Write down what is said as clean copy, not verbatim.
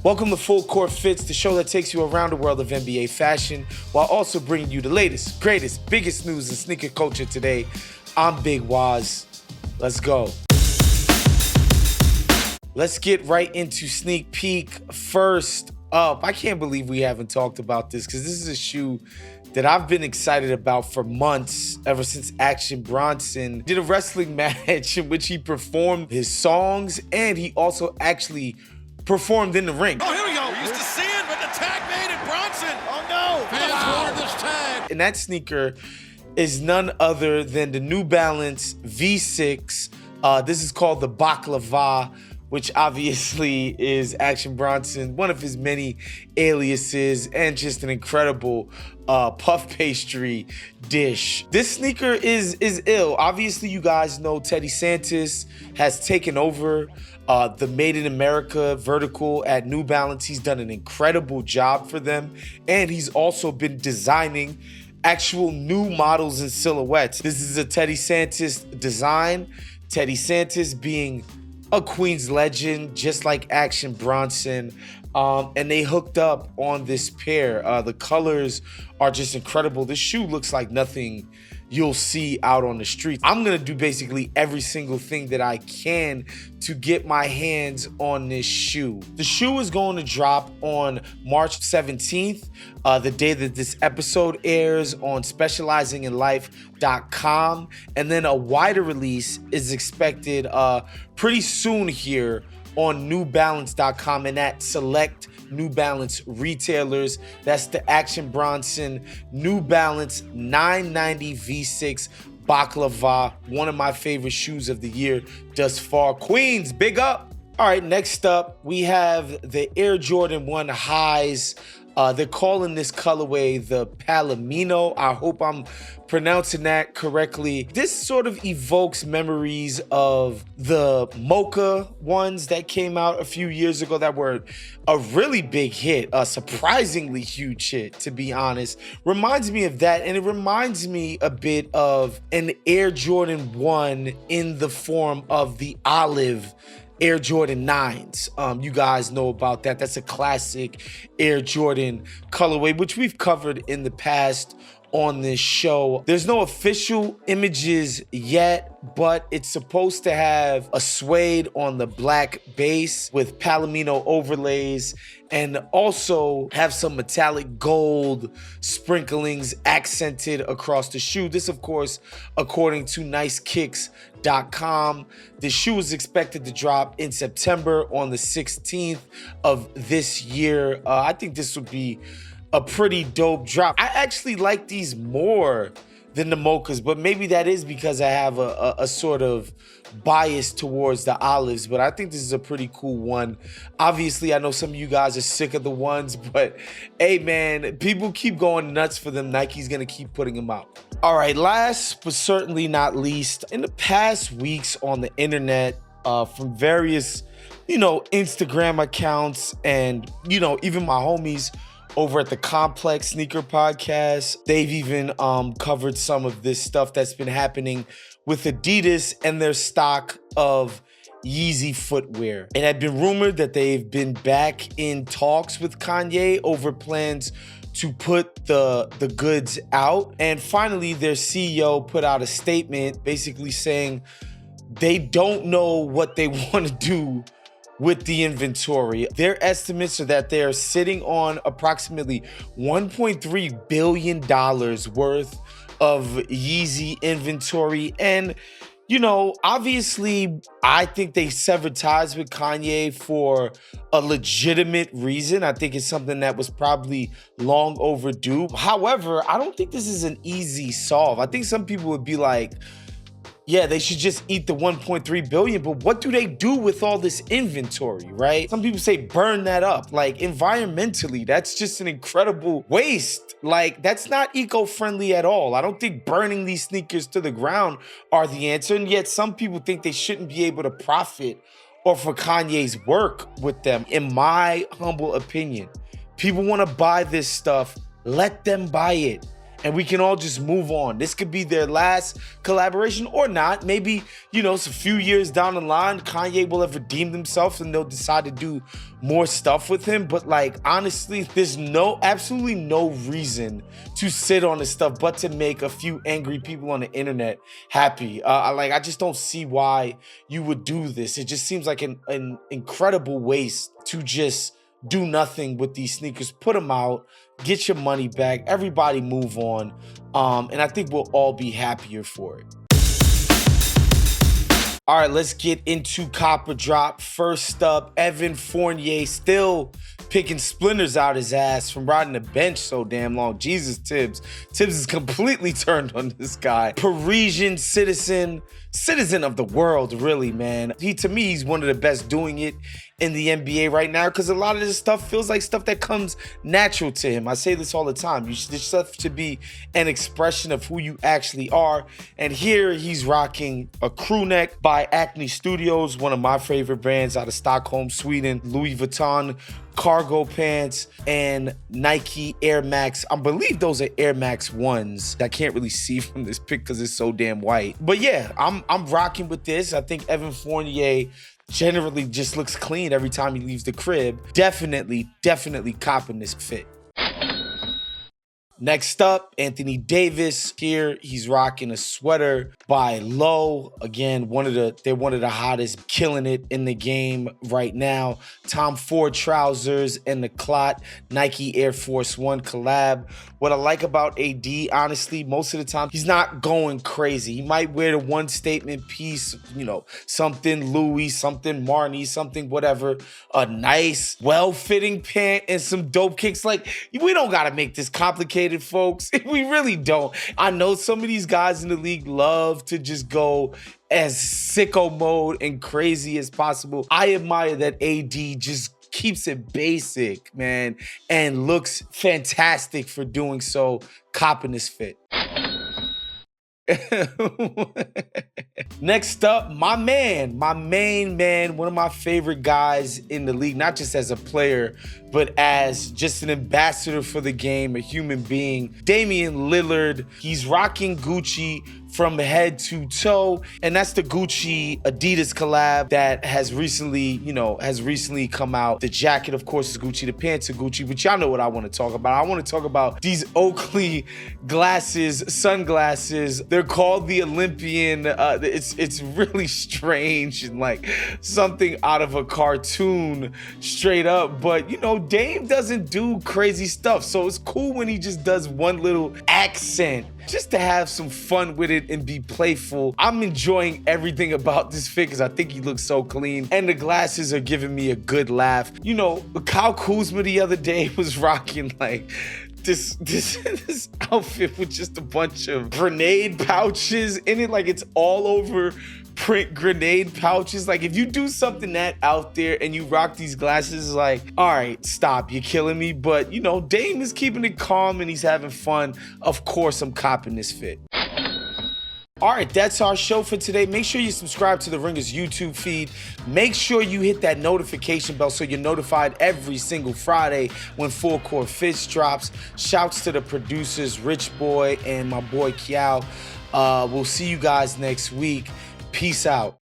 Welcome to Full Court Fits, the show that takes you around the world of NBA fashion while also bringing you the latest, greatest, biggest news in sneaker culture today. I'm Big Waz. Let's go. Let's get right into sneak peek. First up, I can't believe we haven't talked about this because this is a shoe that I've been excited about for months, ever since Action Bronson did a wrestling match in which he performed his songs and he also actually performed in the ring. Oh, here we go. Used to see it, but the tag made it. Bronson. Oh, no. Fans wanted this tag. And that sneaker is none other than the New Balance V6. This is called the Baklava, which obviously is Action Bronson, one of his many aliases, and just an incredible puff pastry dish. This sneaker is ill. Obviously, you guys know Teddy Santis has taken over the Made in America vertical at New Balance. He's done an incredible job for them, and he's also been designing actual new models and silhouettes. This is a Teddy Santis design. Teddy Santis being a Queens legend, just like Action Bronson. And they hooked up on this pair. The colors are just incredible. This shoe looks like nothing you'll see out on the streets. I'm gonna do basically every single thing that I can to get my hands on this shoe. The shoe is going to drop on March 17th, the day that this episode airs, on specializinginlife.com. And then a wider release is expected pretty soon here on newbalance.com and at select New Balance retailers. That's the Action Bronson New Balance 990 V6 Baklava, one of my favorite shoes of the year thus far. Queens, big up. All right, next up, we have the Air Jordan 1 Highs. They're calling this colorway the Palomino. I hope I'm pronouncing that correctly. This sort of evokes memories of the Mocha ones that came out a few years ago that were a really big hit, a surprisingly huge hit, to be honest. Reminds me of that, and it reminds me a bit of an Air Jordan 1 in the form of the olive Air Jordan 9s. You guys know about that. That's a classic Air Jordan colorway, which we've covered in the past on this show. There's no official images yet, but it's supposed to have a suede on the black base with Palomino overlays and also have some metallic gold sprinklings accented across the shoe. This, of course, according to nicekicks.com. The shoe is expected to drop in September on the 16th of this year. I think this would be a pretty dope drop. I actually like these more than the Mochas, but maybe that is because I have a sort of bias towards the olives, but I think this is a pretty cool one. Obviously, I know some of you guys are sick of the ones, but hey man, people keep going nuts for them. Nike's gonna keep putting them out. All right, last but certainly not least, in the past weeks on the internet, from various, Instagram accounts and, even my homies over at the Complex Sneaker Podcast, they've even covered some of this stuff that's been happening with Adidas and their stock of Yeezy footwear. It had been rumored that they've been back in talks with Kanye over plans to put the goods out. And finally, their CEO put out a statement basically saying they don't know what they want to do with the inventory. Their estimates are that they're sitting on approximately $1.3 billion worth of Yeezy inventory. And, obviously, I think they severed ties with Kanye for a legitimate reason. I think it's something that was probably long overdue. However, I don't think this is an easy solve. I think some people would be like, yeah, they should just eat the 1.3 billion, but what do they do with all this inventory, right? Some people say burn that up. Like, environmentally, that's just an incredible waste. Like, that's not eco-friendly at all. I don't think burning these sneakers to the ground are the answer, and yet some people think they shouldn't be able to profit off of Kanye's work with them. In my humble opinion, people want to buy this stuff, let them buy it. and we can all just move on. This could be their last collaboration or not. Maybe, you know, it's a few years down the line, Kanye will have redeemed himself and they'll decide to do more stuff with him. But like, honestly, there's absolutely no reason to sit on this stuff but to make a few angry people on the internet happy. I just don't see why you would do this. It just seems like an incredible waste to just do nothing with these sneakers. Put them out, get your money back, everybody move on, and I think we'll all be happier for it. All right, let's get into Copper Drop. First up, Evan Fournier still picking splinters out his ass from riding the bench so damn long. Jesus, Tibbs. Tibbs is completely turned on this guy. Parisian citizen of the world, really, man. To me, he's one of the best doing it in the NBA right now, because a lot of this stuff feels like stuff that comes natural to him. I say this all the time. This stuff should be an expression of who you actually are. And here he's rocking a crew neck by Acne Studios, one of my favorite brands out of Stockholm, Sweden. Louis Vuitton cargo pants and Nike Air Max. I believe those are Air Max 1s. I can't really see from this pic because it's so damn white. But yeah, I'm rocking with this. I think Evan Fournier generally just looks clean every time he leaves the crib. Definitely copping this fit. Next up, Anthony Davis. Here, he's rocking a sweater by Low. Again, they're one of the hottest, killing it in the game right now. Tom Ford trousers and the Clot Nike Air Force One collab. What I like about AD, honestly, most of the time, he's not going crazy. He might wear the one statement piece, you know, something Louis, something Marnie, something whatever. A nice, well-fitting pant and some dope kicks. Like, we don't gotta make this complicated, folks. We really don't. I know some of these guys in the league love to just go as sicko mode and crazy as possible. I admire that AD just keeps it basic, man, and looks fantastic for doing so. Copping this fit. Next up, my main man, one of my favorite guys in the league, not just as a player, but as just an ambassador for the game, a human being, Damian Lillard. He's rocking Gucci from head to toe, and that's the Gucci Adidas collab that has recently come out. The jacket, of course, is Gucci, the pants are Gucci, but y'all know what I want to talk about. I want to talk about these Oakley glasses, sunglasses. They're called the Olympian. It's really strange and like something out of a cartoon, straight up. But you know, Dame doesn't do crazy stuff, so it's cool when he just does one little accent just to have some fun with it and be playful. I'm enjoying everything about this fit because I think he looks so clean, and the glasses are giving me a good laugh. You know, Kyle Kuzma the other day was rocking like this outfit with just a bunch of grenade pouches in it, like it's all over print grenade pouches. Like, if you do something that out there and you rock these glasses, like, all right, stop, you're killing me. But you know, Dame is keeping it calm and he's having fun. Of course, I'm copping this fit. All right, that's our show for today. Make sure you subscribe to The Ringer's YouTube feed. Make sure you hit that notification bell so you're notified every single Friday when Full Court Fits drops. Shouts to the producers, Rich Boy and my boy Kiao. We'll see you guys next week. Peace out.